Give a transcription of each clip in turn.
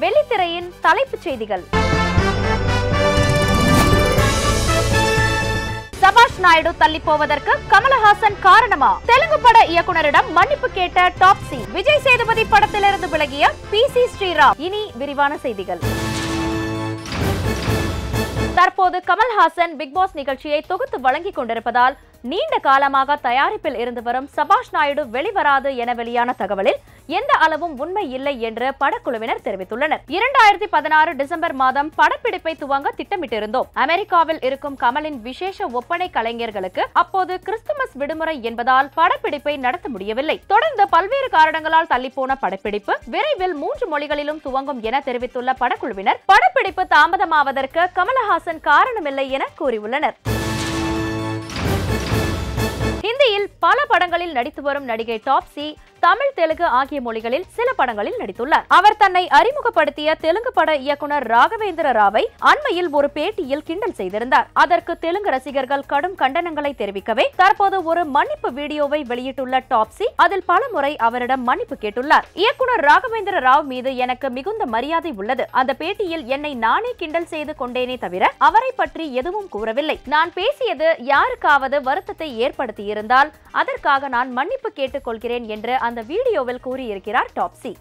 வெள்ளித்திரையின் தலைப்புச் செய்திகள். சபாஷ் நாயுடு தள்ளி போவதற்கு கமலஹாசன் காரணமா? தெலுங்கு பட இயக்குனரிடம் மன்னிப்பு கேட்ட டாப்ஸி. விஜய் சேதுபதி படத்திலிருந்து விலகிய PC ஸ்ரீராம். இனி விரிவான செய்திகள். தற்போது கமல்ஹாசன் பிக் பாஸ் நிகழ்ச்சியை தொகுத்து வழங்கிக் கொண்டிருப்பதால் நீண்ட காலமாக தயாரிப்பில் இருந்து வரும் சபாஷ் நாயுடு வெளிவராது என வெளியான தகவலில் எந்த அளவும் உண்மை இல்லை என்று படக்குழுவினர் தெரிவித்துள்ளனர். 2016 டிசம்பர் மாதம் படப்பிடிப்பை துவங்க திட்டமிட்டிருந்தோம். அமெரிக்காவில் இருக்கும் கமலின் விசேஷ ஒப்பனை கலைஞர்களுக்கு அப்போது கிறிஸ்துமஸ் விடுமுறை என்பதால் படப்பிடிப்பை நடத்த முடியவில்லை. தொடர்ந்து பல்வேறு காரணங்களால் தள்ளிப்போன படப்பிடிப்பு விரைவில் 3 மொழிகளிலும் துவங்கும் என தெரிவித்துள்ள படக்குழுவினர் படப்பிடிப்பு தாமதமாவதற்கு கமலஹாசன் காரணமில்லை என கூறியுள்ளனர். ஹிந்தியில் பல படங்களில் நடித்து வரும் நடிகை டாப்ஸி தமிழ், தெலுங்கு ஆகிய மொழிகளில் சில படங்களில் நடித்துள்ளார். அவர் தன்னை அறிமுகப்படுத்திய தெலுங்கு பட இயக்குனர் ராகவேந்திர ராவை அண்மையில் ஒரு பேட்டியில் கிண்டல் செய்திருந்தார். அதற்கு தெலுங்கு ரசிகர்கள் கடும் கண்டனங்களை தெரிவிக்கவே தற்போது ஒரு மன்னிப்பு வீடியோவை வெளியிட்டுள்ள டாப்ஸி அதில் பலமுறை அவரிடம் மன்னிப்பு கேட்டுள்ளார். இயக்குனர் ராகவேந்திர ராவ் மீது எனக்கு மிகுந்த மரியாதை உள்ளது. அந்த பேட்டியில் என்னை நானே கிண்டல் செய்து கொண்டேனே தவிர அவரை பற்றி எதுவும் கூறவில்லை. நான் பேசியது யாருக்காவது வருத்தத்தை ஏற்படுத்தியிருந்தால் அதற்காக நான் மன்னிப்பு கேட்டுக் கொள்கிறேன் என்று அந்த வீடியோவில் கூறியிருக்கிறார் டாப்ஸி.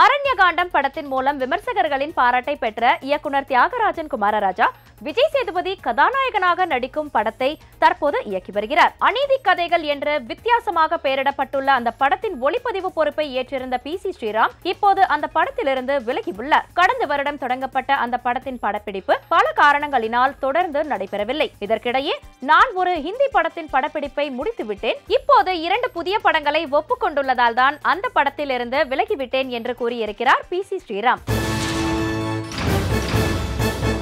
அரண்யகாண்டம் படத்தின் மூலம் விமர்சகர்களின் பாராட்டை பெற்ற இயக்குனர் தியாகராஜன் குமாரராஜா விஜய் சேதுபதி கதாநாயகனாக நடிக்கும் படத்தை தற்போது இயக்கி வருகிறார். அநீதி கதைகள் என்று வித்தியாசமாக பெயரிடப்பட்டுள்ள அந்த படத்தின் ஒளிப்பதிவு பொறுப்பை ஏற்றிருந்த PC ஸ்ரீராம் இப்போது அந்த படத்திலிருந்து விலகியுள்ளார். கடந்த வருடம் தொடங்கப்பட்ட அந்த படத்தின் படப்பிடிப்பு பல காரணங்களினால் தொடர்ந்து நடைபெறவில்லை. இதற்கிடையே நான் ஒரு ஹிந்தி படத்தின் படப்பிடிப்பை முடித்துவிட்டேன். இப்போது 2 புதிய படங்களை ஒப்புக்கொண்டுள்ளதால் தான் அந்த படத்திலிருந்து விலகிவிட்டேன் என்று கூறியிருக்கிறார் PC ஸ்ரீராம்.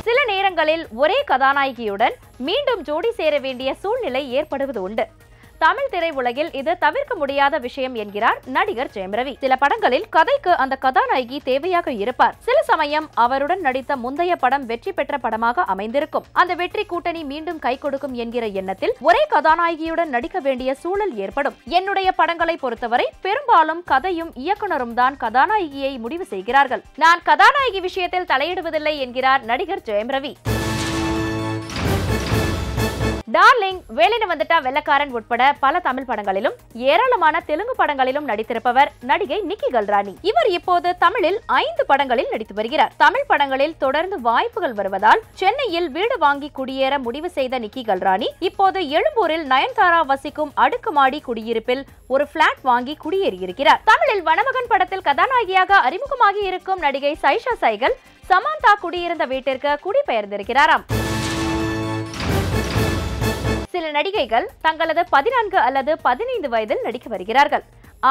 சில நேரங்களில் ஒரே கதாநாயகியுடன் மீண்டும் ஜோடி சேர வேண்டிய சூழ்நிலை ஏற்படுவது உண்டு. தமிழ் திரையுலகில் இது தவிர்க்க முடியாத விஷயம் என்கிறார் நடிகர் ஜெயம் ரவி. சில படங்களில் கதைக்கு அந்த கதாநாயகி தேவையாக இருப்பார். சில சமயம் அவருடன் நடித்த முந்தைய படம் வெற்றி பெற்ற படமாக அமைந்திருக்கும். அந்த வெற்றி கூட்டணி மீண்டும் கை கொடுக்கும் என்கிற எண்ணத்தில் ஒரே கதாநாயகியுடன் நடிக்க வேண்டிய சூழல் ஏற்படும். என்னுடைய படங்களை பொறுத்தவரை பெரும்பாலும் கதையும் இயக்குனரும் தான் கதாநாயகியை முடிவு செய்கிறார்கள். நான் கதாநாயகி விஷயத்தில் தலையிடுவதில்லை என்கிறார் நடிகர் ஜெயம் ரவி. டார்லிங், வேலைன்னு வந்துட்டா வெள்ளக்காரன் உட்பட பல தமிழ் படங்களிலும் ஏராளமான தெலுங்கு படங்களிலும் நடித்திருப்பவர் நடிகை நிக்கி கல்ராணி. இவர் இப்போது தமிழில் 5 படங்களில் நடித்து வருகிறார். தமிழ் படங்களில் தொடர்ந்து வாய்ப்புகள் வருவதால் சென்னையில் வீடு வாங்கி குடியேற முடிவு செய்த நிக்கி கல்ராணி இப்போது எழும்பூரில் நயன்தாரா வசிக்கும் அடுக்குமாடி குடியிருப்பில் ஒரு பிளாட் வாங்கி குடியேறியிருக்கிறார். தமிழில் வனமகன் படத்தில் கதாநாயகியாக அறிமுகமாகி இருக்கும் நடிகை சைஷா சைகல் சமந்தா குடியிருந்த வீட்டிற்கு குடிபெயர்ந்திருக்கிறாராம். சில நடிகைகள் தங்களது 14 அல்லது 15 வயதில் நடிக்க வருகிறார்கள்.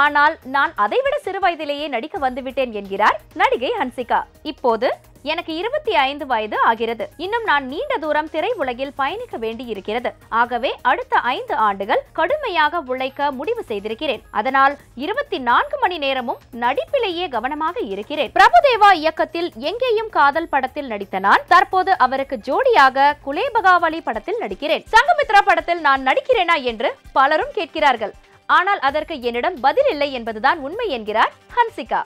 ஆனால் நான் அதைவிட சிறு வயதிலேயே நடிக்க வந்துவிட்டேன் என்கிறார் நடிகை ஹன்சிகா. இப்போது எனக்கு 25 வயது ஆகிறது. இன்னும் நான் நீண்ட தூரம் திரை உலகில் பயணிக்க வேண்டி இருக்கிறது. ஆகவே அடுத்த 5 ஆண்டுகள் கடுமையாக உழைக்க முடிவு செய்திருக்கிறேன். அதனால் 24 மணி நேரமும் நடிப்பிலேயே கவனமாக இருக்கிறேன். பிரபுதேவா இயக்கத்தில் எங்கேயும் காதல் படத்தில் நடித்த நான் தற்போது அவருக்கு ஜோடியாக குலேபகாவலி படத்தில் நடிக்கிறேன். சங்கமித்ரா படத்தில் நான் நடிக்கிறேனா என்று பலரும் கேட்கிறார்கள். ஆனால் அதற்கு என்னிடம் பதில் இல்லை என்பதுதான் உண்மை என்கிறார் ஹன்சிகா.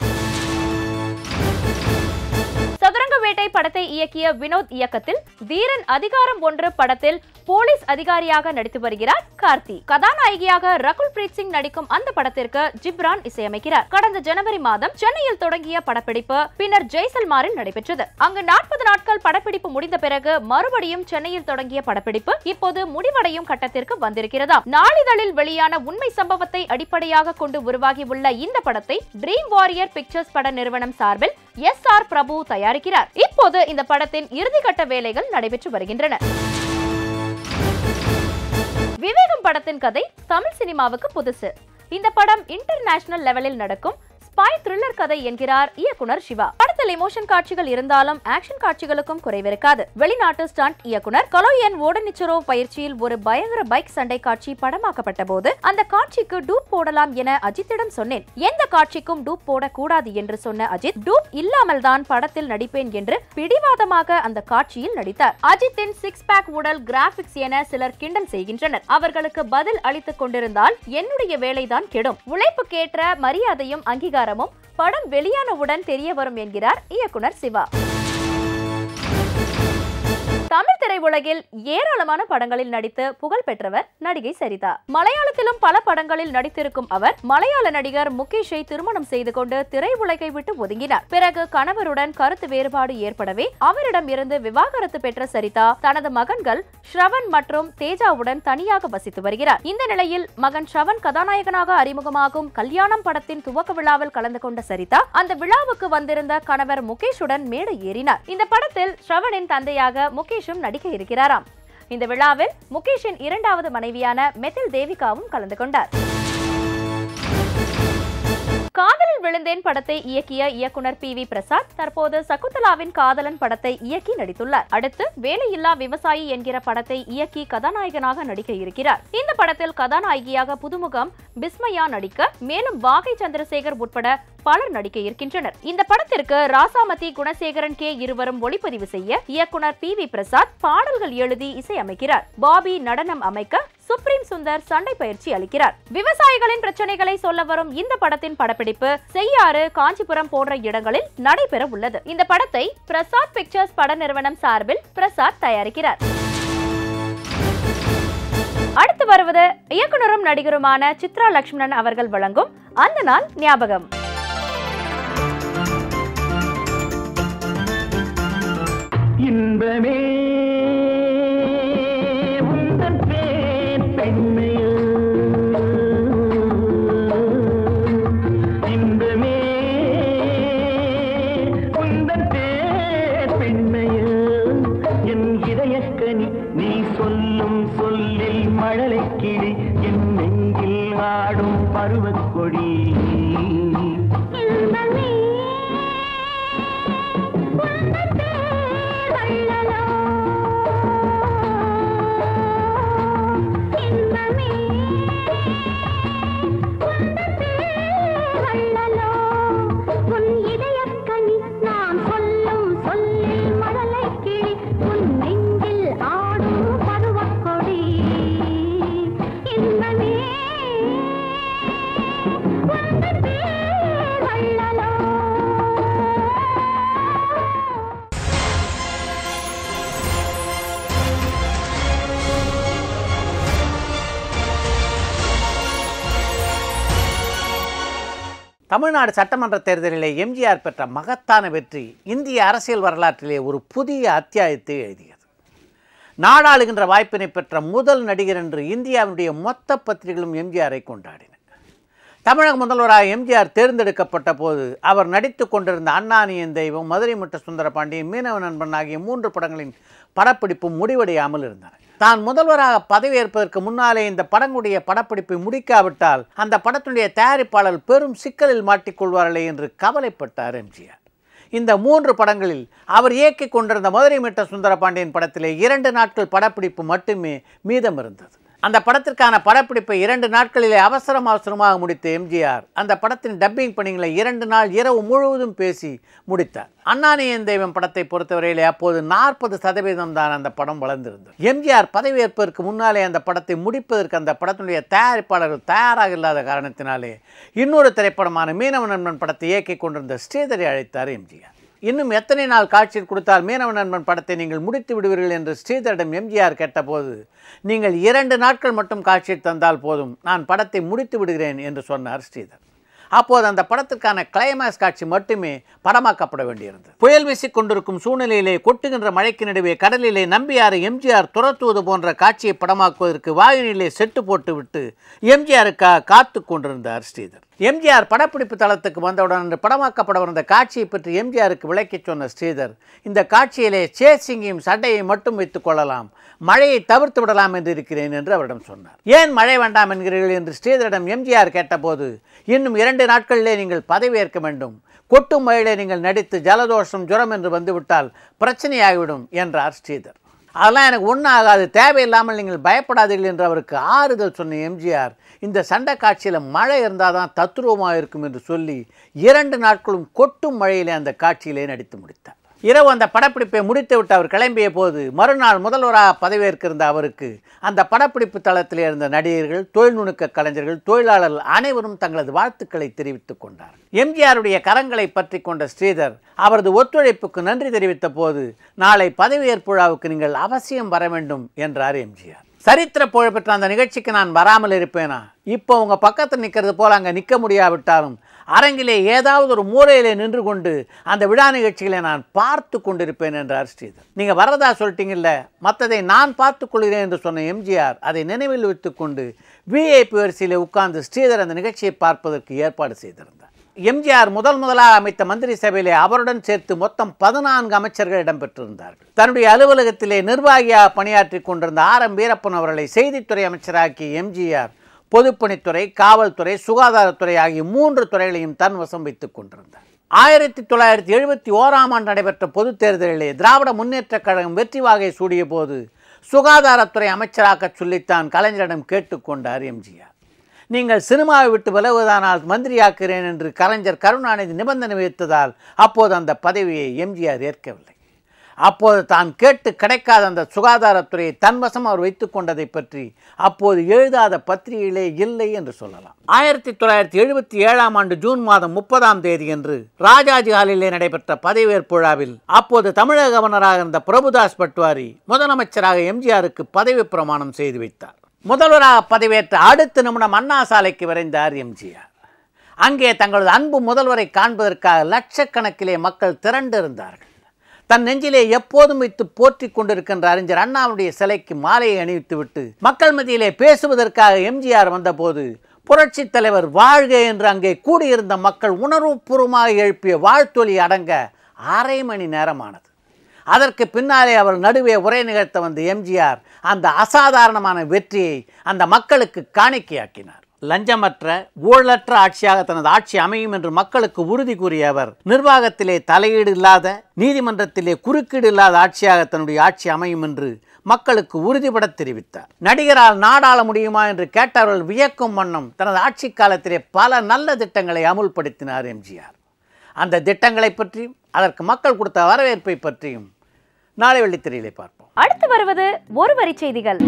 சதுரங்க வேட்டை படத்தை இயக்கிய வினோத் இயக்கத்தில் வீரன் அதிகாரம் 1 படத்தில் போலீஸ் அதிகாரியாக நடித்து வருகிறார் கார்த்தி. கதாநாயகியாக ரகுல் பிரீத் சிங் நடிக்கும் அந்த படத்திற்கு ஜிப்ரான் இசையமைக்கிறார். கடந்த ஜனவரி மாதம் சென்னையில் தொடங்கிய படப்பிடிப்பு பின்னர் ஜெய்சல்மாரில் நடைபெற்றது. அங்கு 40 நாட்கள் படப்பிடிப்பு முடிந்த பிறகு மறுபடியும் சென்னையில் தொடங்கிய படப்பிடிப்பு இப்போது முடிவடையும் கட்டத்திற்கு வந்திருக்கிறதாம். நாளிதழில் வெளியான உண்மை சம்பவத்தை அடிப்படையாக கொண்டு உருவாகியுள்ள இந்த படத்தை ட்ரீம் வாரியர் பிக்சர்ஸ் பட நிறுவனம் சார்பில் SR பிரபு தயாரிக்கிறார். இப்போது இந்த படத்தின் இறுதிக்கட்ட வேலைகள் நடைபெற்று வருகின்றன. விவேகம் படத்தின் கதை தமிழ் சினிமாவுக்கு புதுசு. இந்த படம் இன்டர்நேஷனல் லெவலில் நடக்கும் ஸ்பை த்ரில்லர் கதை என்கிறார் இயக்குனர் சிவா. படத்தில் படத்தில் எமோஷன் காட்சிகள் இருந்தாலும் ஆக்ஷன் காட்சிகளுக்கும் குறைவிருக்காது. வெளிநாட்டு ஸ்டண்ட் இயக்குனர் கலோயன் வோடனிச்சரோவ் பயிற்சியில் ஒரு பயங்கர பைக் சண்டை காட்சி படமாக்கப்பட்ட போது அந்த காட்சிக்கு டூப் போடலாம் என அஜித்திடம் சொன்னேன். எந்த காட்சிக்கும் டூப் போடக்கூடாது என்று சொன்ன அஜித் டூப் இல்லாமல் தான் படத்தில் நடிப்பேன் என்று பிடிவாதமாக அந்த காட்சியில் நடித்தார். அஜித்தின் சிக்ஸ் பேக் உடல் கிராபிக்ஸ் என சிலர் கிண்டல் செய்கின்றனர். அவர்களுக்கு பதில் அளித்துக் கொண்டிருந்தால் என்னுடைய வேலைதான் கெடும். உழைப்புக்கேற்ற மரியாதையும் அங்கீகாரமும் படம் வெளியானவுடன் தெரிய வரும் என்கிறார் இயக்குனர் சிவா. தமிழ் திரையுலகில் ஏராளமான படங்களில் நடித்து புகழ் பெற்றவர் நடிகை சரிதா. மலையாளத்திலும் பல படங்களில் நடித்திருக்கும் அவர் மலையாள நடிகர் முகேஷை திருமணம் செய்து கொண்டு திரையுலகை விட்டு ஒதுங்கினார். பிறகு கணவருடன் கருத்து வேறுபாடு ஏற்படவே அவரிடம் இருந்து விவாகரத்து பெற்ற சரிதா தனது மகன்கள் ஸ்ரவன் மற்றும் தேஜாவுடன் தனியாக வசித்து வருகிறார். இந்த நிலையில் மகன் ஸ்ரவன் கதாநாயகனாக அறிமுகமாகும் கல்யாணம் படத்தின் துவக்க விழாவில் கலந்து கொண்ட சரிதா அந்த விழாவுக்கு வந்திருந்த கணவர் முகேஷுடன் மேடை ஏறினார். இந்த படத்தில் ஸ்ரவனின் தந்தையாக முகேஷ் நடிக்க இருக்கிறாராம். இந்த விழாவில் முகேஷின் இரண்டாவது மனைவியான மெத்தில் தேவிகாவும் கலந்து கொண்டார். காதலில் விழுந்தேன் படத்தை இயக்கிய இயக்குனர் PV பிரசாத் தற்போது சகுந்தலாவின் காதலன் படத்தை இயக்கி நடித்துள்ளார். அடுத்து வேலையில்லா விவசாயி என்கிற படத்தை இயக்கி கதாநாயகனாக நடிக்க இருக்கிறார். இந்த படத்தில் கதாநாயகியாக புதுமுகம் பிஸ்மயா நடிக்க, மேலும் வாகை சந்திரசேகர் உட்பட பலர் நடிக்க இருக்கின்றனர். இந்த படத்திற்கு ராசாமதி குணசேகரன் இருவரும் ஒளிப்பதிவு செய்ய இயக்குனர் PV பிரசாத் பாடல்கள் எழுதி இசையமைக்கிறார். பாபி நடனம் அமைக்க, சுப்ரீம் சுந்தர் சண்டை பயிற்சி அளிக்கிறார். விவசாயிகளின் பிரச்சனைகளை சொல்ல வரும் இந்த படத்தின் படப்பிடிப்பு செய்யாறு, காஞ்சிபுரம் போன்ற இடங்களில் நடைபெற உள்ளது. இந்த படத்தை பிரசாத் பிக்சர்ஸ் பட நிறுவனம் சார்பில் பிரசாத் தயாரிக்கிறார். அடுத்து வருவது இயக்குனரும் நடிகருமான சித்ரா லட்சுமணன் அவர்கள் வழங்கும் அந்த நாள் ஞாபகம். இன்பமே உந்தன் பேர் பெண்மையோ, இன்பமே உந்தன் பேர் பெண்மையோ, என் இதயக்கனி நீ சொல்லும் சொல்லில் மழலை கிளி, என் நெஞ்சில் ஆடும் பருவக்கொடி. தமிழ்நாடு சட்டமன்ற தேர்தலிலே எம்ஜிஆர் பெற்ற மகத்தான வெற்றி இந்திய அரசியல் வரலாற்றிலே ஒரு புதிய அத்தியாயத்தை எழுதியது. நாடாளுகின்ற வாய்ப்பினை பெற்ற முதல் நடிகர் என்று இந்தியாவுடைய மொத்த பத்திரிகைகளும் எம்ஜிஆரை கொண்டாடின. தமிழக முதல்வராக எம்ஜிஆர் தேர்ந்தெடுக்கப்பட்ட போது அவர் நடித்து கொண்டிருந்த அண்ணானியின் தெய்வம், மதுரை முட்ட சுந்தரபாண்டியன், மீனவ நண்பன் ஆகிய 3 படங்களின் படப்பிடிப்பு முடிவடையாமல் இருந்தன. தான் முதல்வராக பதவியேற்பதற்கு முன்னாலே இந்த படங்களுடைய படப்பிடிப்பை முடிக்காவிட்டால் அந்த படத்துடைய தயாரிப்பாளர் பெரும் சிக்கலில் மாட்டிக்கொள்வார்களே என்று கவலைப்பட்டார் எம்ஜிஆர். இந்த 3 படங்களில் அவர் இயக்கிக் கொண்டிருந்த மதுரை முட்ட சுந்தரபாண்டியன் படத்திலே 2 நாட்கள் படப்பிடிப்பு மட்டுமே மீதம் இருந்தது. அந்த படத்திற்கான படப்பிடிப்பை 2 நாட்களிலே அவசரமாக முடித்த எம்ஜிஆர் அந்த படத்தின் டப்பிங் பணிகளை 2 நாள் இரவு முழுவதும் பேசி முடித்தார். அண்ணானியின் தெய்வம் படத்தை பொறுத்தவரையிலே அப்போது 40% தான் அந்த படம் வளர்ந்திருந்தது. எம்ஜிஆர் பதவியேற்பதற்கு முன்னாலே அந்த படத்தை முடிப்பதற்கு அந்த படத்தினுடைய தயாரிப்பாளர்கள் தயாராக இல்லாத காரணத்தினாலே இன்னொரு திரைப்படமான மீனவ நண்பன் படத்தை இயக்கிக் கொண்டிருந்த ஸ்ரீதரை அழைத்தார் எம்ஜிஆர். இன்னும் எத்தனை நாள் காட்சியில் கொடுத்தால் மீனவ நண்பன் படத்தை நீங்கள் முடித்து விடுவீர்கள் என்று ஸ்ரீதரிடம் எம்ஜிஆர் கேட்டபோது, நீங்கள் 2 நாட்கள் மட்டும் காட்சியில் தந்தால் போதும், நான் படத்தை முடித்து விடுகிறேன் என்று சொன்னார் ஸ்ரீதர். அப்போது அந்த படத்திற்கான கிளைமாக்ஸ் காட்சி மட்டுமே படமாக்கப்பட வேண்டியிருந்தது. புயல் வீசிக் கொண்டிருக்கும் சூழ்நிலையிலே கொட்டுகின்ற மழைக்கு நடுவே கடலிலே நம்பியாரை எம்ஜிஆர் துரத்துவது போன்ற காட்சியை படமாக்குவதற்கு வாயுநிலை செட்டு போட்டுவிட்டு எம்ஜிஆருக்காக காத்து கொண்டிருந்தார் ஸ்ரீதர். எம்ஜிஆர் படப்பிடிப்பு தளத்துக்கு வந்தவுடன் அன்று படமாக்கப்பட வந்த காட்சியை பற்றி எம்ஜிஆருக்கு விளக்கி சொன்ன ஸ்ரீதர், இந்த காட்சியிலே சேசிங்கையும் சண்டையை மட்டும் வைத்துக் கொள்ளலாம், மழையை தவிர்த்து விடலாம் என்று இருக்கிறேன் என்று அவரிடம் சொன்னார். ஏன் மழை வேண்டாம் என்கிறீர்கள் என்று ஸ்ரீதரிடம் எம்ஜிஆர் கேட்டபோது, இன்னும் 2 நாட்களிலே நீங்கள் பதவியேற்க வேண்டும், கொட்டும் மழையிலே நீங்கள் நடித்து ஜலதோஷம் ஜுரம் என்று வந்துவிட்டால் பிரச்சனையாகிவிடும் என்றார் ஸ்ரீதர். அதெல்லாம் எனக்கு ஒன்றும் ஆகாது, தேவையில்லாமல் நீங்கள் பயப்படாதீர்கள் என்று அவருக்கு ஆறுதல் சொன்ன எம்ஜிஆர் இந்த சண்டை காட்சியில் மழை இருந்தால் தான் தத்ரூபமாக இருக்கும் என்று சொல்லி 2 நாட்களும் கொட்டும் மழையிலே அந்த காட்சியிலே நடித்து முடித்தார். இரவு அந்த படப்பிடிப்பை முடித்து விட்டு அவர் கிளம்பிய போது மறுநாள் முதல்வராக பதவியேற்கிருந்த அவருக்கு அந்த படப்பிடிப்பு தளத்தில் இருந்த நடிகர்கள், தொழில்நுட்ப கலைஞர்கள், தொழிலாளர்கள் அனைவரும் தங்களது வாழ்த்துக்களை தெரிவித்துக் கொண்டார். எம்ஜிஆருடைய கரங்களை பற்றி கொண்ட ஸ்ரீதர் அவரது ஒத்துழைப்புக்கு நன்றி தெரிவித்த போது, நாளை பதவியேற்பு விழாவுக்கு நீங்கள் அவசியம் வர வேண்டும் என்றார் எம்ஜிஆர். சரித்திர புகழ்பெற்ற அந்த நிகழ்ச்சிக்கு நான் வராமல் இருப்பேனா? இப்போ உங்க பக்கத்தில் நிற்கிறது போல அங்கே நிற்க முடியாவிட்டாலும் அரங்கிலே ஏதாவது ஒரு மூலையிலே நின்று கொண்டு அந்த விழா நிகழ்ச்சிகளை நான் பார்த்து கொண்டிருப்பேன் என்றார் ஸ்ரீதர். நீங்கள் வரதா சொல்லிட்டீங்கல்ல, மற்றதை நான் பார்த்துக் கொள்கிறேன் என்று சொன்ன எம்ஜிஆர் அதை நினைவில் வைத்துக்கொண்டு விஐபி வரிசையிலே உட்கார்ந்து ஸ்ரீதர் அந்த நிகழ்ச்சியை பார்ப்பதற்கு ஏற்பாடு செய்திருந்தார். எம்ஜிஆர் முதலாக அமைத்த மந்திரி சபையிலே அவருடன் சேர்த்து மொத்தம் 14 அமைச்சர்கள் இடம்பெற்றிருந்தார்கள். தன்னுடைய அலுவலகத்திலே நிர்வாகியாக பணியாற்றி கொண்டிருந்த ஆர்.எம். வீரப்பன் அவர்களை செய்தித்துறை அமைச்சராக்கிய எம்ஜிஆர் பொதுப்பணித்துறை, காவல்துறை, சுகாதாரத்துறை ஆகிய 3 துறைகளையும் தன் வசம் வைத்துக் கொண்டிருந்தார். 1971 நடைபெற்ற பொதுத் தேர்தலிலே திராவிட முன்னேற்றக் கழகம் வெற்றி வாகை சூடிய போது சுகாதாரத்துறை அமைச்சராக்க சொல்லித்தான் கலைஞரிடம் கேட்டுக்கொண்டார் எம்ஜிஆர். நீங்கள் சினிமாவை விட்டு விலகுவதானால் மந்திரியாக்குகிறேன் என்று கலைஞர் கருணாநிதி நிபந்தனை வைத்ததால் அப்போது அந்த பதவியை எம்ஜிஆர் ஏற்கவில்லை. அப்போது தான் கேட்டு கிடைக்காத அந்த சுகாதாரத்துறையை தன்வசம் அவர் வைத்துக் கொண்டதை பற்றி அப்போது எழுதாத பத்திரிகையிலே இல்லை என்று சொல்லலாம். 1977 ஜூன் மாதம் 30 அன்று ராஜாஜி ஹாலிலே நடைபெற்ற பதவியேற்பு விழாவில் அப்போது தமிழக கவர்னராக இருந்த பிரபுதாஸ் பட்வாரி முதலமைச்சராக எம்ஜிஆருக்கு பதவி பிரமாணம் செய்து வைத்தார். முதல்வராக பதவியேற்ற அடுத்த நிமிடம் அண்ணா சாலைக்கு விரைந்தார் எம்ஜிஆர். அங்கே தங்களது அன்பு முதல்வரை காண்பதற்காக லட்சக்கணக்கிலே மக்கள் திரண்டிருந்தார்கள். தன் நெஞ்சிலே எப்போதும் வைத்து போற்றி கொண்டிருக்கின்ற அறிஞர் அண்ணாவுடைய சிலைக்கு மாலையை அணிவித்துவிட்டு மக்கள் மத்தியிலே பேசுவதற்காக எம்ஜிஆர் வந்தபோது புரட்சி தலைவர் வாழ்க என்று அங்கே கூடியிருந்த மக்கள் உணர்வுபூர்வமாக எழுப்பிய வாழ்த்தொலி அடங்க 1/2 மணி நேரமானது. அதற்கு பின்னாலே அவர் நடுவே உரை நிகழ்த்த வந்த எம்ஜிஆர் அந்த அசாதாரணமான வெற்றியை அந்த மக்களுக்கு காணிக்கையாக்கினார். லஞ்சமற்ற ஊழலற்ற ஆட்சியாக தனது ஆட்சி அமையும் என்று மக்களுக்கு உறுதி கூறிய அவர் நிர்வாகத்திலே தலையீடு இல்லாத, நீதிமன்றத்திலே குறுக்கீடு இல்லாத ஆட்சியாக தன்னுடைய ஆட்சி அமையும் என்று மக்களுக்கு உறுதிபட தெரிவித்தார். நடிகரால் நாடாள முடியுமா என்று கேட்டவர்கள் வியக்கும் வண்ணம் தனது ஆட்சி காலத்திலே பல நல்ல திட்டங்களை அமுல்படுத்தினார் எம்ஜிஆர். அந்த திட்டங்களை பற்றியும் அதற்கு மக்கள் கொடுத்த வரவேற்பை பற்றியும் நாளை வெள்ளித்திரையிலே பார்ப்போம். அடுத்து வருவது ஒரு வரி செய்திகள்.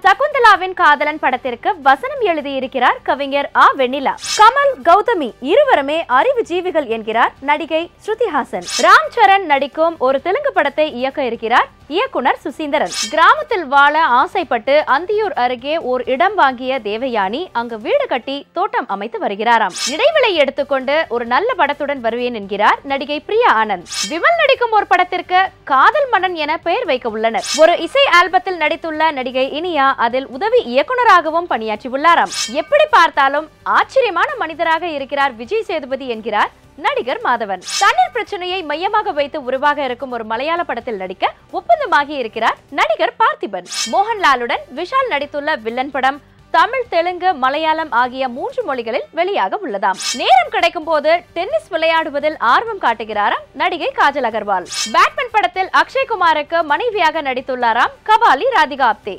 சகுந்தலாவின் காதலன் படத்திற்கு வசனம் எழுதியிருக்கிறார் கவிஞர் ஆ. வெண்ணிலா. கமல், கௌதமி இருவருமே அறிவு ஜீவிகள் என்கிறார் நடிகை ஸ்ருதிஹாசன். ராம் சரண் நடிக்கும் ஒரு தெலுங்கு படத்தை இயக்க இருக்கிறார் இயக்குனர் சுசீந்திரன். கிராமத்தில் வாழ ஆசைப்பட்டு அந்தியூர் அருகே ஓர் இடம் வாங்கிய தேவயானி அங்கு வீடு கட்டி தோட்டம் அமைத்து வருகிறாராம். இடைவெளி எடுத்துக்கொண்டு ஒரு நல்ல படத்துடன் வருவேன் என்கிறார் நடிகை பிரியா ஆனந்த். விமல் நடிக்கும் ஒரு படத்திற்கு காதல் மன்னன் என பெயர் வைக்க உள்ளனர். ஒரு இசை ஆல்பத்தில் நடித்துள்ள நடிகை இனியா அதில் உதவி இயக்குனராகவும் பணியாற்றியுள்ளாராம். எப்படி பார்த்தாலும் ஆச்சரியமான மனிதராக இருக்கிறார் விஜய் சேதுபதி என்கிறார் நடிகர் மாதவன். தண்ணீர் பிரச்சனையை மையமாக வைத்து உருவாக இருக்கும் ஒரு மலையாள படத்தில் நடிக்க ஒப்பந்தமாகி இருக்கிறார் நடிகர் பார்த்திபன். மோகன்லாலுடன் விஷால் நடித்துள்ள வில்லன் படம் தமிழ், தெலுங்கு, மலையாளம் ஆகிய 3 மொழிகளில் வெளியாக உள்ளதாம். நேரம் கிடைக்கும் போது டென்னிஸ் விளையாடுவதில் ஆர்வம் காட்டுகிறாராம் நடிகை காஜல் அகர்வால். பேட்மேன் படத்தில் அக்ஷய்குமாருக்கு மனைவியாக நடித்துள்ளாராம் கபாலி ராதிகா ஆப்தே.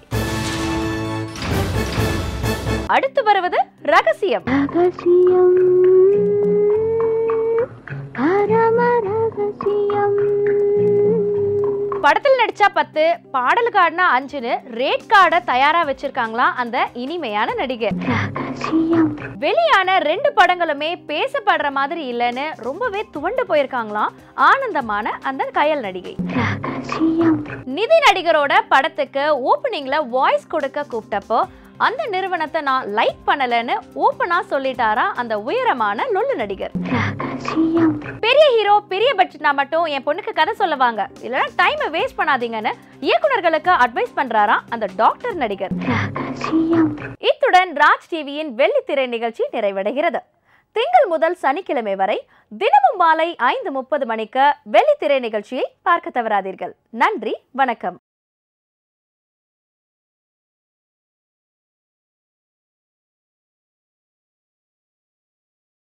அடுத்து வருவது ரகசியம். படத்தில் நடிச்சா 10, பாடல் கார்டுனா 5ன்னு ரேட் கார்டை தயாரா வச்சிருக்காங்களாம் அந்த இனிமையான நடிகை. வெளியான 2 படங்களுமே பேசப்படுற மாதிரி இல்லைன்னு ரொம்பவே துவண்டு போயிருக்காங்களாம் ஆனந்தமான அந்த கயல் நடிகை. நிதி நடிகரோட படத்துக்கு ஓப்பனிங்ல வாய்ஸ் கொடுக்க கூப்பிட்டப்போ அந்த நிறுவனத்தை நான் லைக் பண்ணலன்னு ஓப்பனா சொல்லிட்டாரா அந்த உயரமான லொல்லு நடிகர். பெரிய ஹீரோ, பெரிய பட்ஜெட்னா மட்டும் என் பொண்ணுக்கு கதை சொல்லுவாங்க, இல்லைன்னா டைமை வேஸ்ட் பண்ணாதீங்கன்னு இயக்குனர்களுக்கு அட்வைஸ் பண்றாரா அந்த டாக்டர் நடிகர். இத்துடன் ராஜ் டிவியின் வெள்ளித்திரை நிகழ்ச்சி நிறைவடைகிறது. திங்கள் முதல் சனிக்கிழமை வரை தினமும் மாலை 5:30 மணிக்கு வெள்ளித்திரை நிகழ்ச்சியை பார்க்க தவறாதீர்கள். நன்றி, வணக்கம்.